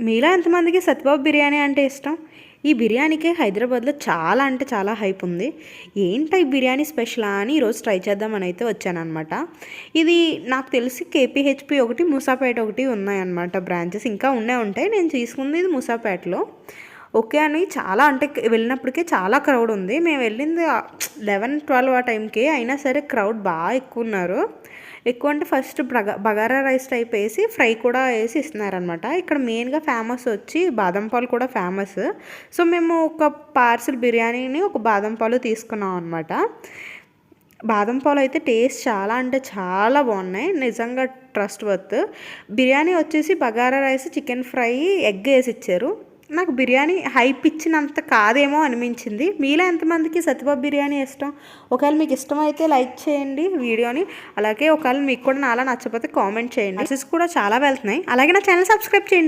మీలో ఎంతమందికి సత్యబాబు బిర్యానీ అంటే ఇష్టం? ఈ బిర్యానీకి హైదరాబాద్లో చాలా అంటే చాలా హైప్ ఉంది. ఏంటా ఈ బిర్యానీ స్పెషలా అని ఈరోజు ట్రై చేద్దామని అయితే వచ్చానమాట. ఇది నాకు తెలిసి కేపీహెచ్పి ఒకటి, మూసాపేట ఒకటి ఉన్నాయన్నమాట బ్రాంచెస్. ఇంకా ఉంటాయి. నేను తీసుకుంది ఇది మూసాపేటలో. ఓకే అని చాలా అంటే వెళ్ళినప్పటికే చాలా క్రౌడ్ ఉంది. మేము వెళ్ళింది 11, 12 ఆ టైంకి. అయినా సరే క్రౌడ్ బాగా ఎక్కువ ఉన్నారు. ఎక్కువ అంటే ఫస్ట్ బగారా రైస్ టైప్ వేసి ఫ్రై కూడా వేసి ఇస్తున్నారనమాట. ఇక్కడ మెయిన్గా ఫేమస్ వచ్చి బాదం పాలు కూడా ఫేమస్. సో మేము ఒక పార్సిల్ బిర్యానీని, ఒక బాదం పాలు తీసుకున్నాం అనమాట. బాదం పాలు అయితే టేస్ట్ చాలా అంటే చాలా బాగున్నాయి. నిజంగా ట్రస్ట్ వర్త్. బిర్యానీ వచ్చేసి bagara rice, chicken fry, egg వేసి ఇచ్చారు. నాకు బిర్యానీ హైప్ ఇచ్చినంత కాదేమో అనిపించింది. మీలో ఎంతమందికి సత్యబాబు బిర్యానీ ఇష్టం? ఒకవేళ మీకు ఇష్టమైతే లైక్ చేయండి వీడియోని. అలాగే ఒకవేళ మీకు కూడా నాలా నచ్చకపోతే కామెంట్ చేయండి. మెసేజ్ కూడా చాలా వెళ్తున్నాయి. అలాగే నా ఛానల్ సబ్స్క్రైబ్ చేయండి.